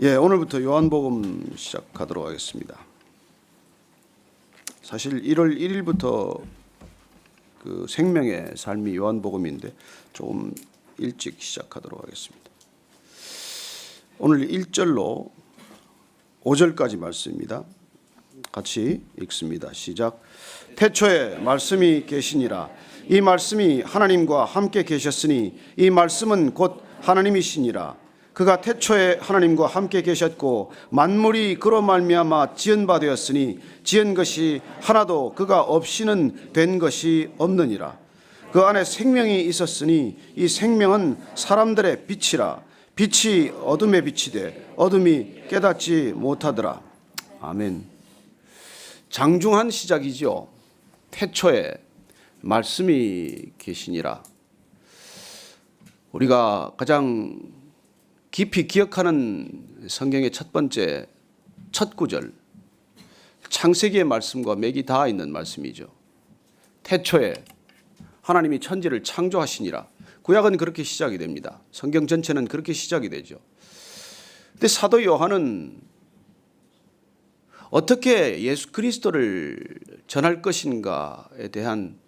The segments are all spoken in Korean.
오늘부터 요한복음 시작하도록 하겠습니다. 사실 1월 1일부터 그 생명의 삶이 요한복음인데 조금 일찍 시작하도록 하겠습니다. 오늘 1절로 5절까지 말씀입니다. 같이 읽습니다. 시작. 태초에 말씀이 계시니라. 이 말씀이 하나님과 함께 계셨으니 이 말씀은 곧 하나님이시니라. 그가 태초에 하나님과 함께 계셨고 만물이 그로 말미암아 지은 바 되었으니 지은 것이 하나도 그가 없이는 된 것이 없느니라. 그 안에 생명이 있었으니 이 생명은 사람들의 빛이라. 빛이 어둠에 비치되 어둠이 깨닫지 못하더라. 아멘. 장중한 시작이지요. 태초에 말씀이 계시니라. 우리가 가장 깊이 기억하는 성경의 첫 번째 첫 구절, 창세기의 말씀과 맥이 닿아 있는 말씀이죠. 태초에 하나님이 천지를 창조하시니라. 구약은 그렇게 시작이 됩니다. 성경 전체는 그렇게 시작이 되죠. 근데 사도 요한은 어떻게 예수 그리스도를 전할 것인가에 대한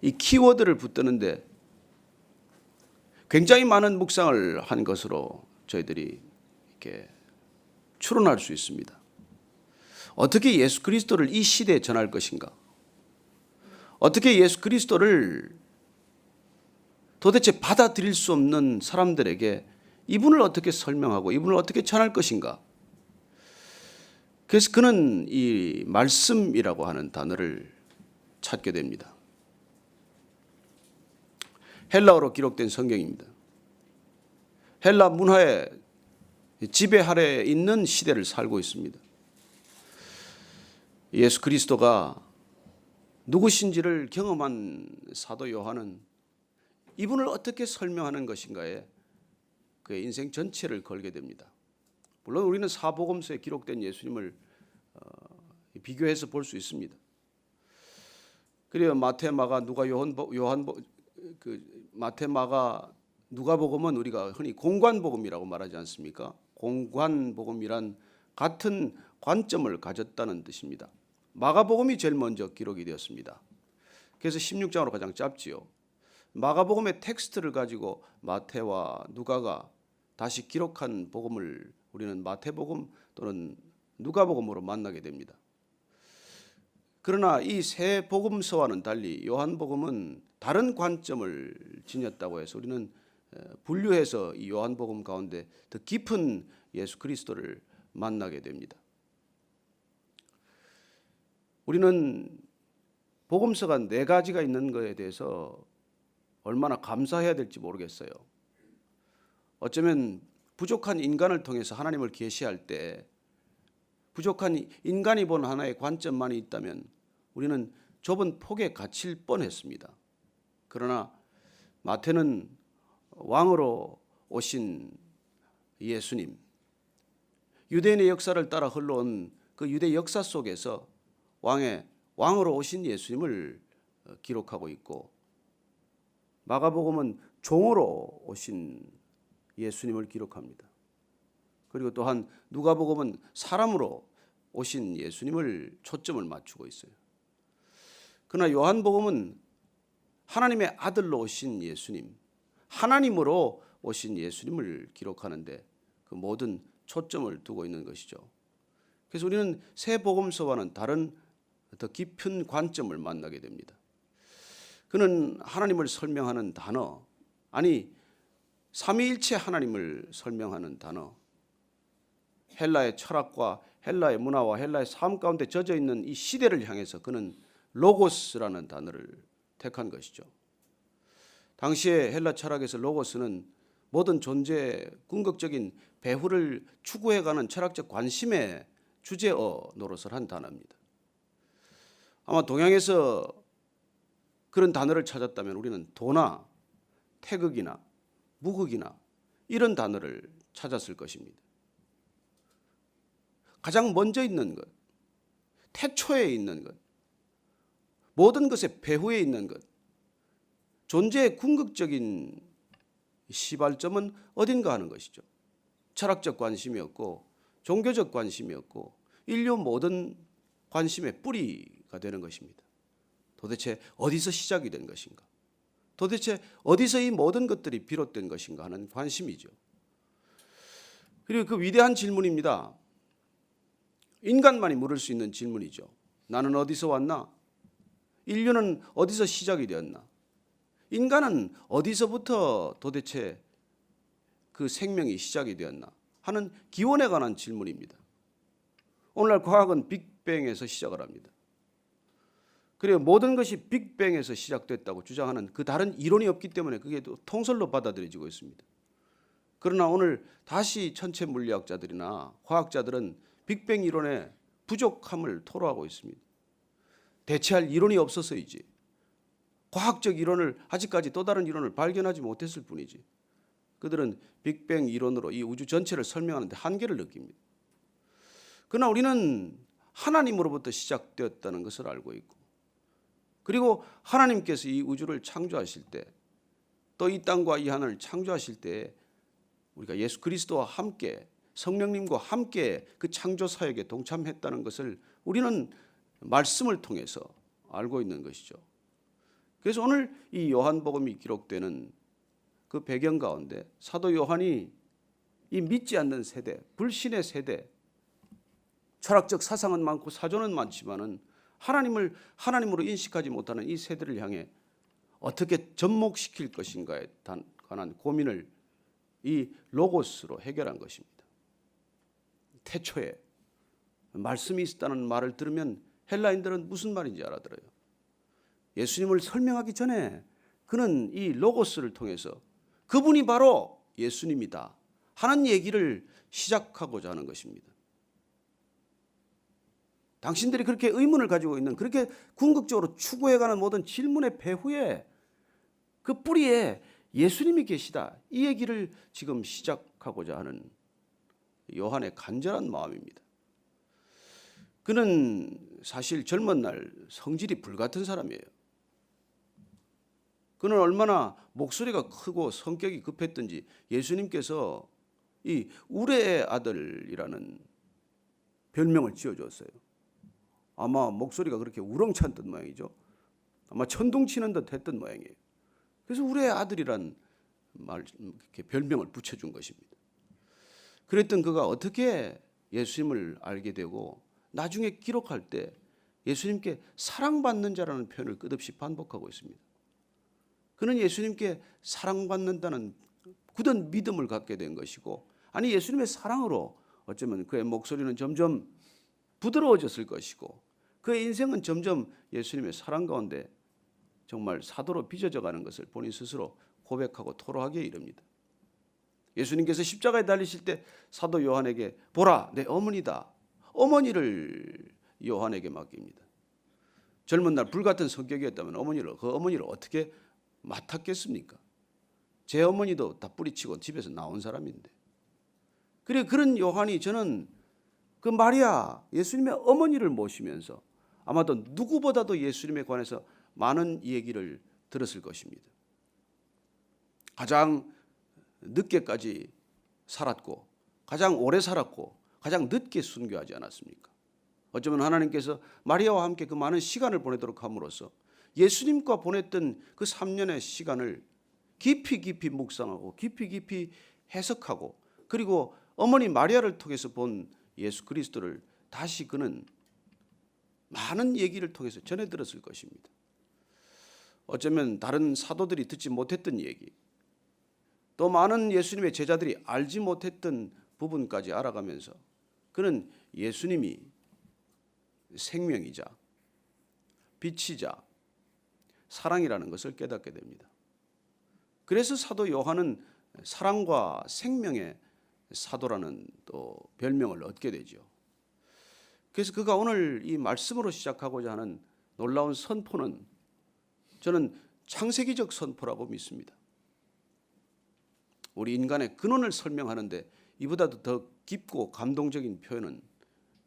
이 키워드를 붙드는데 굉장히 많은 묵상을 한 것으로 저희들이 이렇게 추론할 수 있습니다. 어떻게 예수 그리스도를 이 시대에 전할 것인가? 어떻게 예수 그리스도를 도대체 받아들일 수 없는 사람들에게 이분을 어떻게 설명하고 이분을 어떻게 전할 것인가? 그래서 그는 이 말씀이라고 하는 단어를 찾게 됩니다. 헬라어로 기록된 성경입니다. 헬라 문화의 지배 아래에 있는 시대를 살고 있습니다. 예수 그리스도가 누구신지를 경험한 사도 요한은 이분을 어떻게 설명하는 것인가에 그의 인생 전체를 걸게 됩니다. 물론 우리는 사복음서에 기록된 예수님을 비교해서 볼 수 있습니다. 그리고 마태, 마가, 누가, 마태, 마가, 누가복음은 우리가 흔히 공관복음이라고 말하지 않습니까? 공관복음이란 같은 관점을 가졌다는 뜻입니다. 마가복음이 제일 먼저 기록이 되었습니다. 그래서 16장으로 가장 짧지요. 마가복음의 텍스트를 가지고 마태와 누가가 다시 기록한 복음을 우리는 마태복음 또는 누가복음으로 만나게 됩니다. 그러나 이 세 복음서와는 달리 요한복음은 다른 관점을 지녔다고 해서 우리는 분류해서 이 요한복음 가운데 더 깊은 예수 그리스도를 만나게 됩니다. 우리는 복음서가 4가지가 있는 것에 대해서 얼마나 감사해야 될지 모르겠어요. 어쩌면 부족한 인간을 통해서 하나님을 계시할 때 부족한 인간이 본 하나의 관점만이 있다면 우리는 좁은 폭에 갇힐 뻔했습니다. 그러나 마태는 왕으로 오신 예수님, 유대인의 역사를 따라 흘러온 그 유대 역사 속에서 왕으로 오신 예수님을 기록하고 있고, 마가복음은 종으로 오신 예수님을 기록합니다. 그리고 또한 누가복음은 사람으로 오신 예수님을 초점을 맞추고 있어요. 그러나 요한복음은 하나님의 아들로 오신 예수님, 하나님으로 오신 예수님을 기록하는데 그 모든 초점을 두고 있는 것이죠. 그래서 우리는 새 복음서와는 다른 더 깊은 관점을 만나게 됩니다. 그는 하나님을 설명하는 단어, 아니 삼위일체 하나님을 설명하는 단어, 헬라의 철학과 헬라의 문화와 헬라의 삶 가운데 젖어 있는 이 시대를 향해서 그는 로고스라는 단어를 택한 것이죠. 당시에 헬라 철학에서 로고스는 모든 존재의 궁극적인 배후를 추구해가는 철학적 관심의 주제어 노릇을 한 단어입니다. 아마 동양에서 그런 단어를 찾았다면 우리는 도나 태극이나 무극이나 이런 단어를 찾았을 것입니다. 가장 먼저 있는 것, 태초에 있는 것, 모든 것의 배후에 있는 것, 존재의 궁극적인 시발점은 어딘가 하는 것이죠. 철학적 관심이었고 종교적 관심이었고 인류 모든 관심의 뿌리가 되는 것입니다. 도대체 어디서 시작이 된 것인가? 도대체 어디서 이 모든 것들이 비롯된 것인가 하는 관심이죠. 그리고 그 위대한 질문입니다. 인간만이 물을 수 있는 질문이죠. 나는 어디서 왔나? 인류는 어디서 시작이 되었나? 인간은 어디서부터 도대체 그 생명이 시작이 되었나 하는 기원에 관한 질문입니다. 오늘날 과학은 빅뱅에서 시작을 합니다. 그리고 모든 것이 빅뱅에서 시작됐다고 주장하는 그 다른 이론이 없기 때문에 그게 또 통설로 받아들여지고 있습니다. 그러나 오늘 다시 천체 물리학자들이나 과학자들은 빅뱅 이론의 부족함을 토로하고 있습니다. 대체할 이론이 없어서이지, 과학적 이론을 아직까지 또 다른 이론을 발견하지 못했을 뿐이지, 그들은 빅뱅 이론으로 이 우주 전체를 설명하는데 한계를 느낍니다. 그러나 우리는 하나님으로부터 시작되었다는 것을 알고 있고, 그리고 하나님께서 이 우주를 창조하실 때, 또 이 땅과 이 하늘을 창조하실 때 우리가 예수 그리스도와 함께 성령님과 함께 그 창조 사역에 동참했다는 것을 우리는 말씀을 통해서 알고 있는 것이죠. 그래서 오늘 이 요한복음이 기록되는 그 배경 가운데 사도 요한이 이 믿지 않는 세대, 불신의 세대, 철학적 사상은 많고 사조는 많지만은 하나님을 하나님으로 인식하지 못하는 이 세대를 향해 어떻게 접목시킬 것인가에 관한 고민을 이 로고스로 해결한 것입니다. 태초에 말씀이 있었다는 말을 들으면 헬라인들은 무슨 말인지 알아들어요. 예수님을 설명하기 전에 그는 이 로고스를 통해서 그분이 바로 예수님이다 하는 얘기를 시작하고자 하는 것입니다. 당신들이 그렇게 의문을 가지고 있는, 그렇게 궁극적으로 추구해가는 모든 질문의 배후에 그 뿌리에 예수님이 계시다, 이 얘기를 지금 시작하고자 하는 요한의 간절한 마음입니다. 그는 사실 젊은 날 성질이 불같은 사람이에요. 그는 얼마나 목소리가 크고 성격이 급했던지 예수님께서 이 우레의 아들이라는 별명을 지어줬어요. 아마 목소리가 그렇게 우렁찬 모양이죠. 아마 천둥치는 듯 했던 모양이에요. 그래서 우레의 아들이란 이렇게 별명을 붙여준 것입니다. 그랬던 그가 어떻게 예수님을 알게 되고 나중에 기록할 때 예수님께 사랑받는 자라는 표현을 끝없이 반복하고 있습니다. 그는 예수님께 사랑받는다는 굳은 믿음을 갖게 된 것이고, 아니 예수님의 사랑으로 어쩌면 그의 목소리는 점점 부드러워졌을 것이고, 그의 인생은 점점 예수님의 사랑 가운데 정말 사도로 빚어져 가는 것을 본인 스스로 고백하고 토로하기에 이릅니다. 예수님께서 십자가에 달리실 때 사도 요한에게 보라 내 어머니다, 어머니를 요한에게 맡깁니다. 젊은 날 불같은 성격이었다면 그 어머니를 어떻게 맡았겠습니까? 제 어머니도 다 뿌리치고 집에서 나온 사람인데. 그리고 그런 요한이, 저는 그 마리아 예수님의 어머니를 모시면서 아마도 누구보다도 예수님에 관해서 많은 얘기를 들었을 것입니다. 가장 늦게까지 살았고 가장 오래 살았고 가장 늦게 순교하지 않았습니까? 어쩌면 하나님께서 마리아와 함께 그 많은 시간을 보내도록 함으로써 예수님과 보냈던 그 3년의 시간을 깊이 깊이 묵상하고 깊이 깊이 해석하고, 그리고 어머니 마리아를 통해서 본 예수 그리스도를 다시 그는 많은 얘기를 통해서 전해 들었을 것입니다. 어쩌면 다른 사도들이 듣지 못했던 얘기, 또 많은 예수님의 제자들이 알지 못했던 부분까지 알아가면서 그는 예수님이 생명이자 빛이자 사랑이라는 것을 깨닫게 됩니다. 그래서 사도 요한은 사랑과 생명의 사도라는 또 별명을 얻게 되죠. 그래서 그가 오늘 이 말씀으로 시작하고자 하는 놀라운 선포는 저는 창세기적 선포라고 믿습니다. 우리 인간의 근원을 설명하는데 이보다도 더 깊고 감동적인 표현은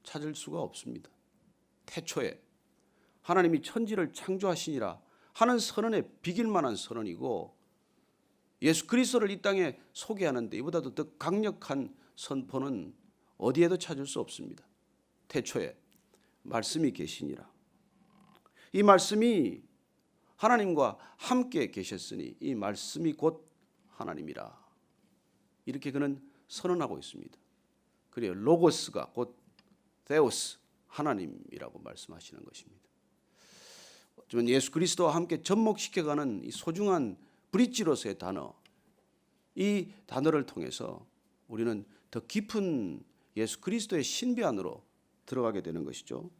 찾을 수가 없습니다. 태초에 하나님이 천지를 창조하시니라 하는 선언에 비길 만한 선언이고, 예수 그리스도를 이 땅에 소개하는데 이보다도 더 강력한 선포는 어디에도 찾을 수 없습니다. 태초에 말씀이 계시니라. 이 말씀이 하나님과 함께 계셨으니 이 말씀이 곧 하나님이라. 이렇게 그는 선언하고 있습니다. 그래요. 로고스가 곧 데오스, 하나님이라고 말씀하시는 것입니다. 어쩌면 예수 그리스도와 함께 접목시켜가는 이 소중한 브릿지로서의 단어, 이 단어를 통해서 우리는 더 깊은 예수 그리스도의 신비 안으로 들어가게 되는 것이죠.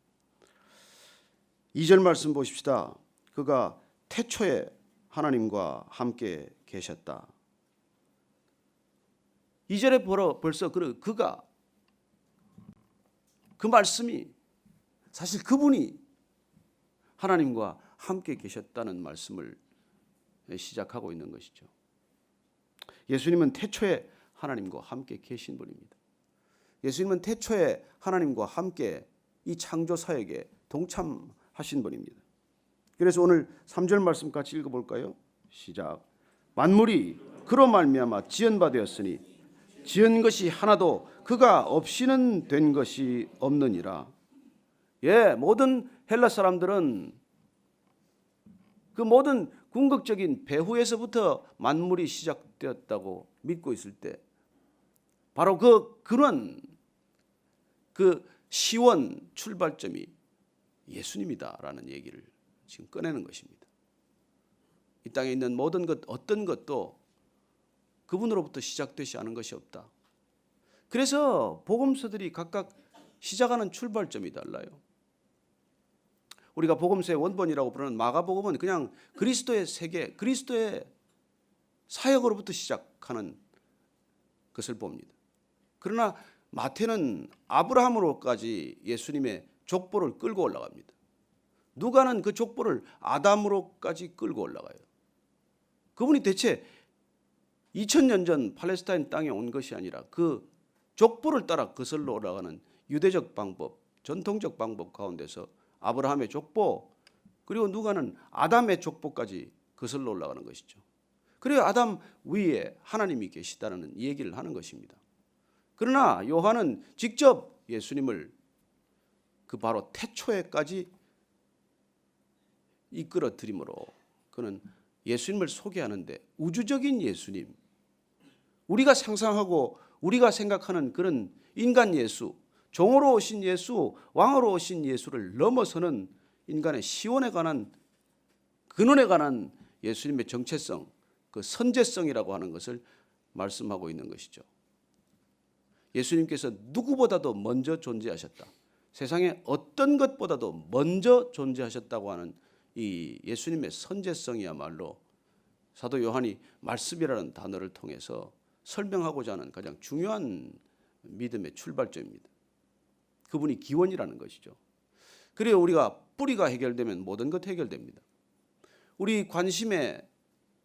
2절 말씀 보십시다. 그가 태초에 하나님과 함께 계셨다. 2절에 벌써 그가, 그 말씀이, 사실 그분이 하나님과 함께 계셨다는 말씀을 시작하고 있는 것이죠. 예수님은 태초에 하나님과 함께 계신 분입니다. 예수님은 태초에 하나님과 함께 이 창조 사역에 동참하신 분입니다. 그래서 오늘 3절 말씀 같이 읽어볼까요? 시작. 만물이 그로 말미암아 지은 바 되었으니 지은 것이 하나도 그가 없이는 된 것이 없느니라. 모든 헬라 사람들은 그 모든 궁극적인 배후에서부터 만물이 시작되었다고 믿고 있을 때 바로 그 근원, 그 시원 출발점이 예수님이다라는 얘기를 지금 꺼내는 것입니다. 이 땅에 있는 모든 것, 어떤 것도 그분으로부터 시작되지 않은 것이 없다. 그래서 복음서들이 각각 시작하는 출발점이 달라요. 우리가 복음서의 원본이라고 부르는 마가복음은 그냥 그리스도의 세계, 그리스도의 사역으로부터 시작하는 것을 봅니다. 그러나 마태는 아브라함으로까지 예수님의 족보를 끌고 올라갑니다. 누가는 그 족보를 아담으로까지 끌고 올라가요. 그분이 대체 2000년 전 팔레스타인 땅에 온 것이 아니라 그 족보를 따라 거슬러 올라가는 유대적 방법, 전통적 방법 가운데서 아브라함의 족보, 그리고 누가는 아담의 족보까지 거슬러 올라가는 것이죠. 그래야 아담 위에 하나님이 계시다는 얘기를 하는 것입니다. 그러나 요한은 직접 예수님을 그 바로 태초에까지 이끌어 들이므로 그는 예수님을 소개하는데 우주적인 예수님, 우리가 상상하고 우리가 생각하는 그런 인간 예수, 종으로 오신 예수, 왕으로 오신 예수를 넘어서는 인간의 시원에 관한, 근원에 관한 예수님의 정체성, 그 선제성이라고 하는 것을 말씀하고 있는 것이죠. 예수님께서 누구보다도 먼저 존재하셨다. 세상에 어떤 것보다도 먼저 존재하셨다고 하는 이 예수님의 선제성이야말로 사도 요한이 말씀이라는 단어를 통해서 설명하고자 하는 가장 중요한 믿음의 출발점입니다. 그분이 기원이라는 것이죠. 그래야 우리가 뿌리가 해결되면 모든 것 해결됩니다. 우리 관심의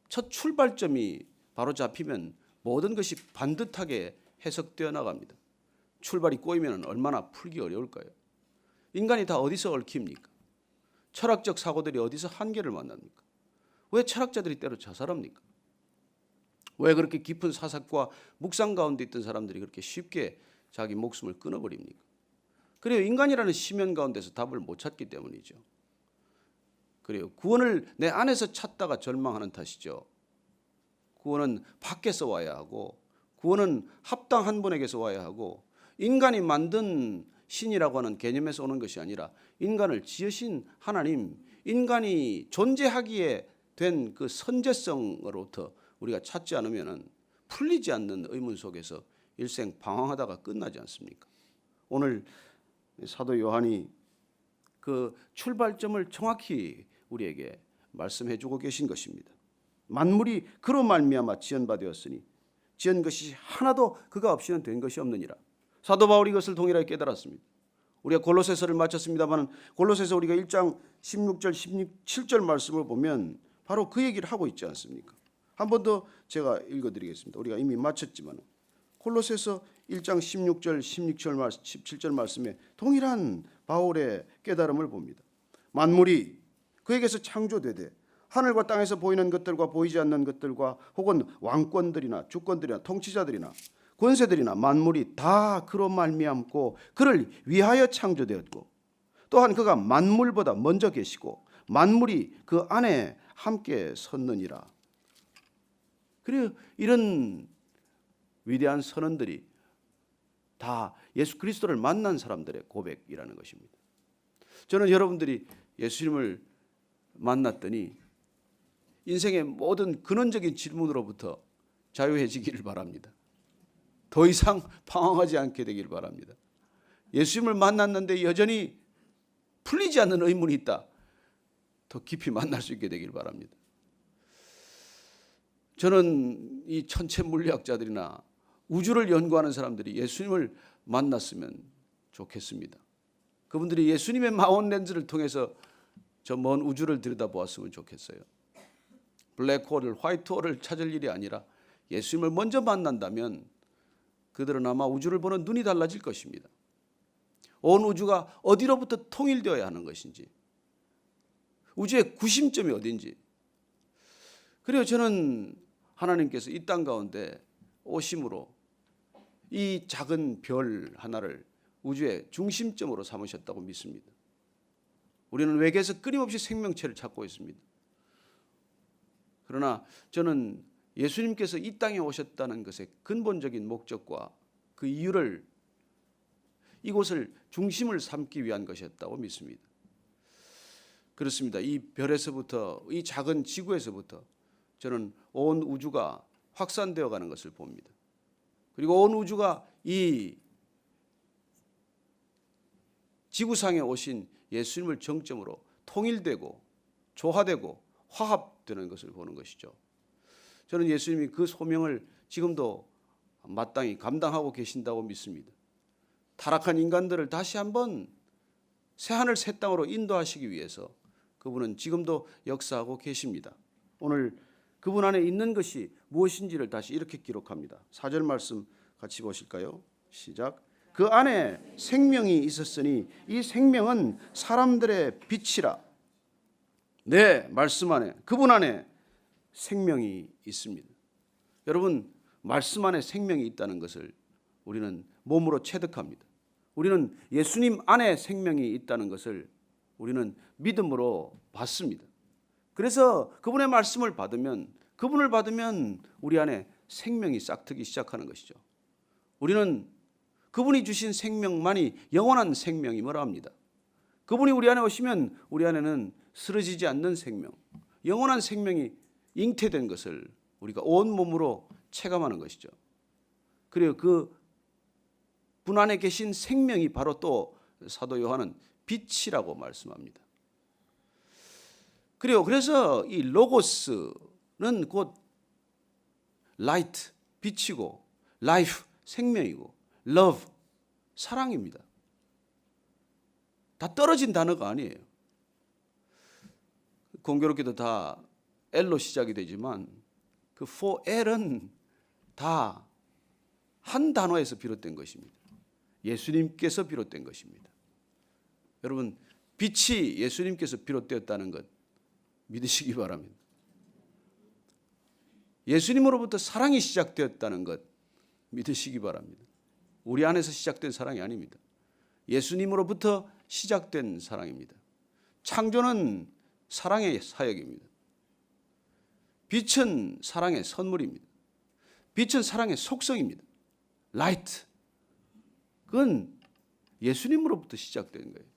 첫 출발점이 바로 잡히면 모든 것이 반듯하게 해석되어 나갑니다. 출발이 꼬이면 얼마나 풀기 어려울까요? 인간이 다 어디서 얽힙니까? 철학적 사고들이 어디서 한계를 만납니까? 왜 철학자들이 때로 자살합니까? 왜 그렇게 깊은 사색과 묵상 가운데 있던 사람들이 그렇게 쉽게 자기 목숨을 끊어버립니까? 그래요, 인간이라는 심연 가운데서 답을 못 찾기 때문이죠. 그래요, 구원을 내 안에서 찾다가 절망하는 탓이죠. 구원은 밖에서 와야 하고, 구원은 합당한 분에게서 와야 하고, 인간이 만든 신이라고 하는 개념에서 오는 것이 아니라 인간을 지으신 하나님, 인간이 존재하기에 된 그 선제성으로부터 우리가 찾지 않으면 풀리지 않는 의문 속에서 일생 방황하다가 끝나지 않습니까? 오늘 사도 요한이 그 출발점을 정확히 우리에게 말씀해 주고 계신 것입니다. 만물이 그로 말미암아 지은 바 되었으니 지은 것이 하나도 그가 없이는 된 것이 없느니라. 사도 바울이 이것을 동일하게 깨달았습니다. 우리가 골로새서를 마쳤습니다만 골로새서 우리가 1장 16절 17절 말씀을 보면 바로 그 얘기를 하고 있지 않습니까? 한 번 더 제가 읽어드리겠습니다. 우리가 이미 마쳤지만 골로새서 1장 16절 17절 말씀에 동일한 바울의 깨달음을 봅니다. 만물이 그에게서 창조되되 하늘과 땅에서 보이는 것들과 보이지 않는 것들과 혹은 왕권들이나 주권들이나 통치자들이나 권세들이나 만물이 다 그로 말미암고 그를 위하여 창조되었고 또한 그가 만물보다 먼저 계시고 만물이 그 안에 함께 섰느니라. 그래요. 이런 위대한 선언들이 다 예수 그리스도를 만난 사람들의 고백이라는 것입니다. 저는 여러분들이 예수님을 만났더니 인생의 모든 근원적인 질문으로부터 자유해지기를 바랍니다. 더 이상 방황하지 않게 되길 바랍니다. 예수님을 만났는데 여전히 풀리지 않는 의문이 있다. 더 깊이 만날 수 있게 되길 바랍니다. 저는 이 천체 물리학자들이나 우주를 연구하는 사람들이 예수님을 만났으면 좋겠습니다. 그분들이 예수님의 마원 렌즈를 통해서 저 먼 우주를 들여다보았으면 좋겠어요. 블랙홀을, 화이트홀을 찾을 일이 아니라 예수님을 먼저 만난다면 그들은 아마 우주를 보는 눈이 달라질 것입니다. 온 우주가 어디로부터 통일되어야 하는 것인지, 우주의 구심점이 어딘지. 그리고 저는 하나님께서 이 땅 가운데 오심으로 이 작은 별 하나를 우주의 중심점으로 삼으셨다고 믿습니다. 우리는 외계에서 끊임없이 생명체를 찾고 있습니다. 그러나 저는 예수님께서 이 땅에 오셨다는 것의 근본적인 목적과 그 이유를 이곳을 중심을 삼기 위한 것이었다고 믿습니다. 그렇습니다. 이 별에서부터, 이 작은 지구에서부터 저는 온 우주가 확산되어 가는 것을 봅니다. 그리고 온 우주가 이 지구상에 오신 예수님을 정점으로 통일되고 조화되고 화합되는 것을 보는 것이죠. 저는 예수님이 그 소명을 지금도 마땅히 감당하고 계신다고 믿습니다. 타락한 인간들을 다시 한번 새하늘 새 땅으로 인도하시기 위해서 그분은 지금도 역사하고 계십니다. 오늘 그분 안에 있는 것이 무엇인지를 다시 이렇게 기록합니다. 4절 말씀 같이 보실까요? 시작. 그 안에 생명이 있었으니 이 생명은 사람들의 빛이라. 네, 말씀 안에, 그분 안에 생명이 있습니다. 여러분, 말씀 안에 생명이 있다는 것을 우리는 몸으로 체득합니다. 우리는 예수님 안에 생명이 있다는 것을 우리는 믿음으로 받습니다. 그래서 그분의 말씀을 받으면, 그분을 받으면 우리 안에 생명이 싹트기 시작하는 것이죠. 우리는 그분이 주신 생명만이 영원한 생명임을 압니다. 그분이 우리 안에 오시면 우리 안에는 쓰러지지 않는 생명, 영원한 생명이 잉태된 것을 우리가 온 몸으로 체감하는 것이죠. 그리고 그 분 안에 계신 생명이 바로 또 사도 요한은 빛이라고 말씀합니다. 그래서 이 로고스는 곧 라이트, 빛이고, 라이프, 생명이고, 러브, 사랑입니다. 다 떨어진 단어가 아니에요. 공교롭게도 다 L로 시작이 되지만 그 4L은 다 한 단어에서 비롯된 것입니다. 예수님께서 비롯된 것입니다. 여러분, 빛이 예수님께서 비롯되었다는 것 믿으시기 바랍니다. 예수님으로부터 사랑이 시작되었다는 것 믿으시기 바랍니다. 우리 안에서 시작된 사랑이 아닙니다. 예수님으로부터 시작된 사랑입니다. 창조는 사랑의 사역입니다. 빛은 사랑의 선물입니다. 빛은 사랑의 속성입니다. 라이트, 그건 예수님으로부터 시작된 거예요.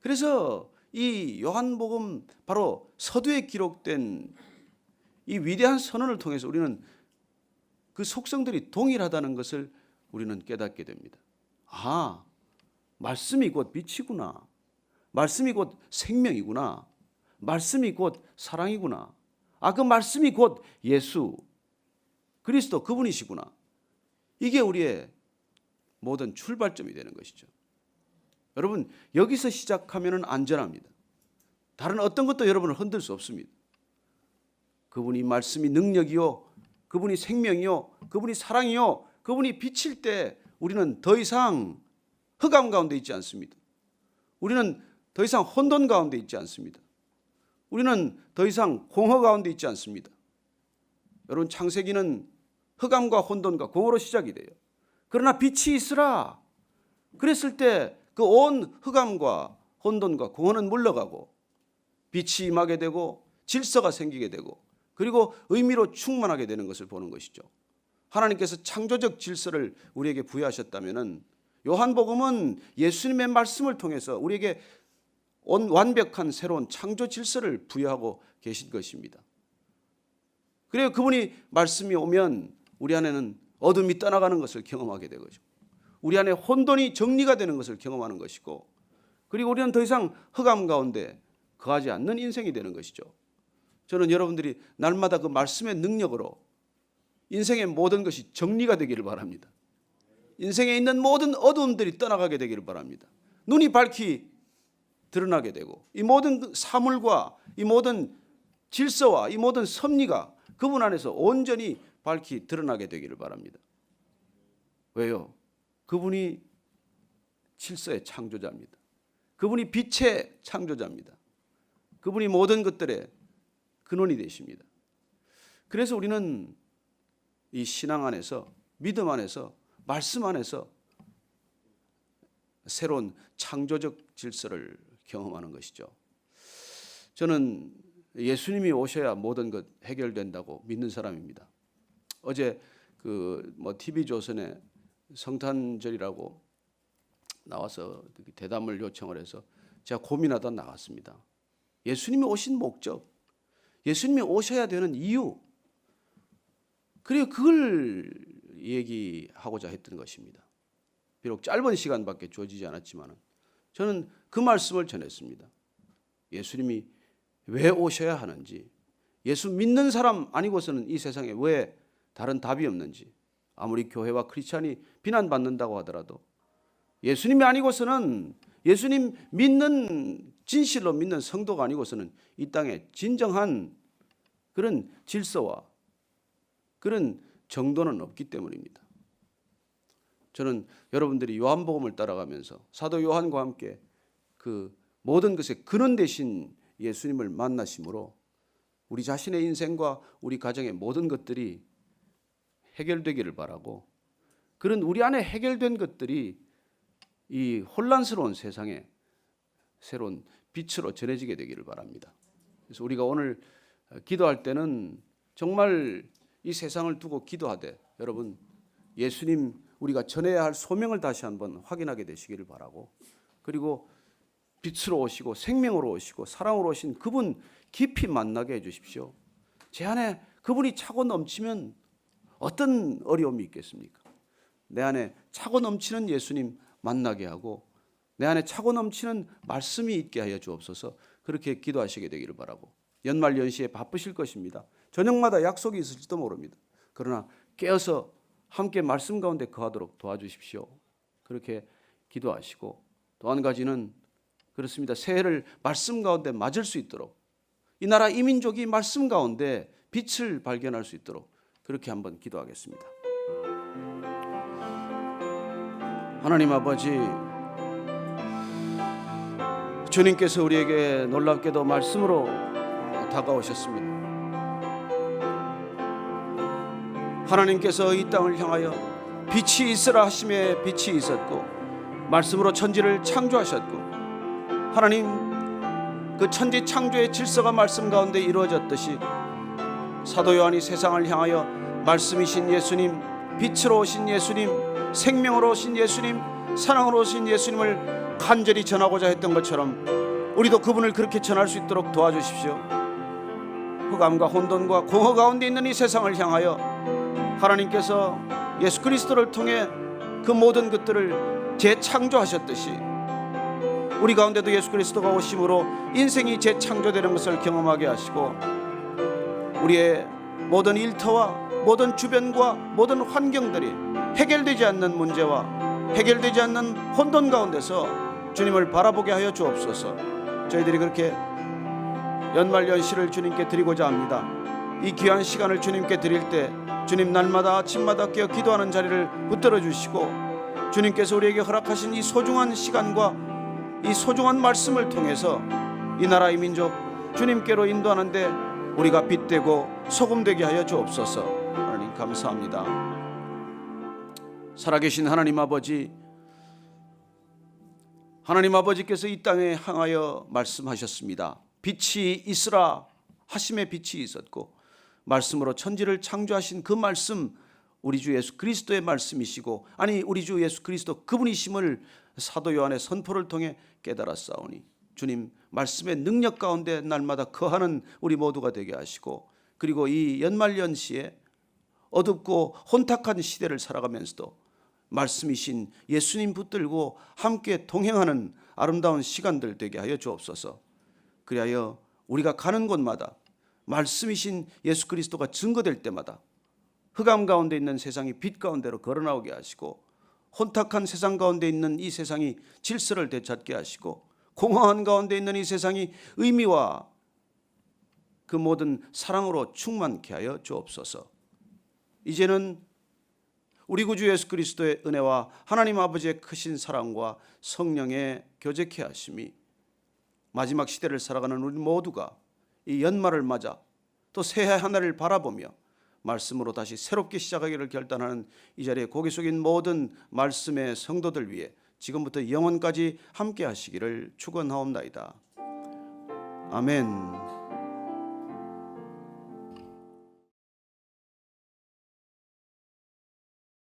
그래서 이 요한복음, 바로 서두에 기록된 이 위대한 선언을 통해서 우리는 그 속성들이 동일하다는 것을 우리는 깨닫게 됩니다. 아, 말씀이 곧 빛이구나. 말씀이 곧 생명이구나. 말씀이 곧 사랑이구나. 아, 그 말씀이 곧 예수 그리스도 그분이시구나. 이게 우리의 모든 출발점이 되는 것이죠. 여러분, 여기서 시작하면 안전합니다. 다른 어떤 것도 여러분을 흔들 수 없습니다. 그분이 말씀이 능력이요, 그분이 생명이요, 그분이 사랑이요, 그분이 빛일 때 우리는 더 이상 흑암 가운데 있지 않습니다. 우리는 더 이상 혼돈 가운데 있지 않습니다. 우리는 더 이상 공허 가운데 있지 않습니다. 여러분, 창세기는 흑암과 혼돈과 공허로 시작이 돼요. 그러나 빛이 있으라 그랬을 때 그 온 흑암과 혼돈과 공허는 물러가고 빛이 임하게 되고 질서가 생기게 되고 그리고 의미로 충만하게 되는 것을 보는 것이죠. 하나님께서 창조적 질서를 우리에게 부여하셨다면 요한복음은 예수님의 말씀을 통해서 우리에게 완벽한 새로운 창조 질서를 부여하고 계신 것입니다. 그래서 그분이 말씀이 오면 우리 안에는 어둠이 떠나가는 것을 경험하게 되죠. 우리 안에 혼돈이 정리가 되는 것을 경험하는 것이고 그리고 우리는 더 이상 흑암 가운데 거하지 않는 인생이 되는 것이죠. 저는 여러분들이 날마다 그 말씀의 능력으로 인생의 모든 것이 정리가 되기를 바랍니다. 인생에 있는 모든 어두움들이 떠나가게 되기를 바랍니다. 눈이 밝히 드러나게 되고 이 모든 사물과 이 모든 질서와 이 모든 섭리가 그분 안에서 온전히 밝히 드러나게 되기를 바랍니다. 왜요? 그분이 질서의 창조자입니다. 그분이 빛의 창조자입니다. 그분이 모든 것들의 근원이 되십니다. 그래서 우리는 이 신앙 안에서 믿음 안에서 말씀 안에서 새로운 창조적 질서를 경험하는 것이죠. 저는 예수님이 오셔야 모든 것 해결된다고 믿는 사람입니다. 어제 TV조선에 성탄절이라고 나와서 대담을 요청을 해서 제가 고민하다 나갔습니다. 예수님이 오신 목적, 예수님이 오셔야 되는 이유, 그리고 그걸 얘기하고자 했던 것입니다. 비록 짧은 시간밖에 주어지지 않았지만 저는 그 말씀을 전했습니다. 예수님이 왜 오셔야 하는지, 예수 믿는 사람 아니고서는 이 세상에 왜 다른 답이 없는지, 아무리 교회와 크리스찬이 비난받는다고 하더라도 예수님이 아니고서는, 예수님 믿는, 진실로 믿는 성도가 아니고서는 이 땅에 진정한 그런 질서와 그런 정도는 없기 때문입니다. 저는 여러분들이 요한복음을 따라가면서 사도 요한과 함께 그 모든 것의 근원 되신 예수님을 만나심으로 우리 자신의 인생과 우리 가정의 모든 것들이 해결되기를 바라고, 그런 우리 안에 해결된 것들이 이 혼란스러운 세상에 새로운 빛으로 전해지게 되기를 바랍니다. 그래서 우리가 오늘 기도할 때는 정말 이 세상을 두고 기도하되 여러분 예수님 우리가 전해야 할 소명을 다시 한번 확인하게 되시기를 바라고, 그리고 빛으로 오시고 생명으로 오시고 사랑으로 오신 그분 깊이 만나게 해주십시오. 제 안에 그분이 차고 넘치면 어떤 어려움이 있겠습니까? 내 안에 차고 넘치는 예수님 만나게 하고 내 안에 차고 넘치는 말씀이 있게 하여 주옵소서. 그렇게 기도하시게 되기를 바라고, 연말 연시에 바쁘실 것입니다. 저녁마다 약속이 있을지도 모릅니다. 그러나 깨어서 함께 말씀 가운데 거하도록 도와주십시오. 그렇게 기도하시고, 또 한 가지는 그렇습니다. 새해를 말씀 가운데 맞을 수 있도록, 이 나라 이 민족이 말씀 가운데 빛을 발견할 수 있도록 그렇게 한번 기도하겠습니다. 하나님 아버지, 주님께서 우리에게 놀랍게도 말씀으로 다가오셨습니다. 하나님께서 이 땅을 향하여 빛이 있으라 하심에 빛이 있었고, 말씀으로 천지를 창조하셨고, 하나님 그 천지 창조의 질서가 말씀 가운데 이루어졌듯이 사도 요한이 세상을 향하여 말씀이신 예수님, 빛으로 오신 예수님, 생명으로 오신 예수님, 사랑으로 오신 예수님을 간절히 전하고자 했던 것처럼 우리도 그분을 그렇게 전할 수 있도록 도와주십시오. 흑암과 혼돈과 공허 가운데 있는 이 세상을 향하여 하나님께서 예수 그리스도를 통해 그 모든 것들을 재창조하셨듯이 우리 가운데도 예수 그리스도가 오심으로 인생이 재창조되는 것을 경험하게 하시고, 우리의 모든 일터와 모든 주변과 모든 환경들이 해결되지 않는 문제와 해결되지 않는 혼돈 가운데서 주님을 바라보게 하여 주옵소서. 저희들이 그렇게 연말연시를 주님께 드리고자 합니다. 이 귀한 시간을 주님께 드릴 때 주님 날마다 아침마다 깨어 기도하는 자리를 붙들어 주시고, 주님께서 우리에게 허락하신 이 소중한 시간과 이 소중한 말씀을 통해서 이 나라 이 민족 주님께로 인도하는데 우리가 빛되고 소금되게 하여 주옵소서. 하나님 감사합니다. 살아계신 하나님 아버지, 하나님 아버지께서 이 땅에 향하여 말씀하셨습니다. 빛이 있으라 하심의 빛이 있었고 말씀으로 천지를 창조하신 그 말씀, 우리 주 예수 그리스도의 말씀이시고, 아니 우리 주 예수 그리스도 그분이심을 사도 요한의 선포를 통해 깨달았사오니 주님 말씀의 능력 가운데 날마다 거하는 우리 모두가 되게 하시고, 그리고 이 연말연시에 어둡고 혼탁한 시대를 살아가면서도 말씀이신 예수님 붙들고 함께 동행하는 아름다운 시간들 되게 하여 주옵소서. 그리하여 우리가 가는 곳마다 말씀이신 예수 그리스도가 증거될 때마다 흑암 가운데 있는 세상이 빛 가운데로 걸어나오게 하시고, 혼탁한 세상 가운데 있는 이 세상이 질서를 되찾게 하시고, 공허한 가운데 있는 이 세상이 의미와 그 모든 사랑으로 충만케 하여 주옵소서. 이제는 우리 구주 예수 그리스도의 은혜와 하나님 아버지의 크신 사랑과 성령의 교제케 하심이 마지막 시대를 살아가는 우리 모두가 이 연말을 맞아 또 새해 하나를 바라보며 말씀으로 다시 새롭게 시작하기를 결단하는 이 자리에 고개 숙인 모든 말씀의 성도들 위해 지금부터 영원까지 함께 하시기를 축원하옵나이다. 아멘.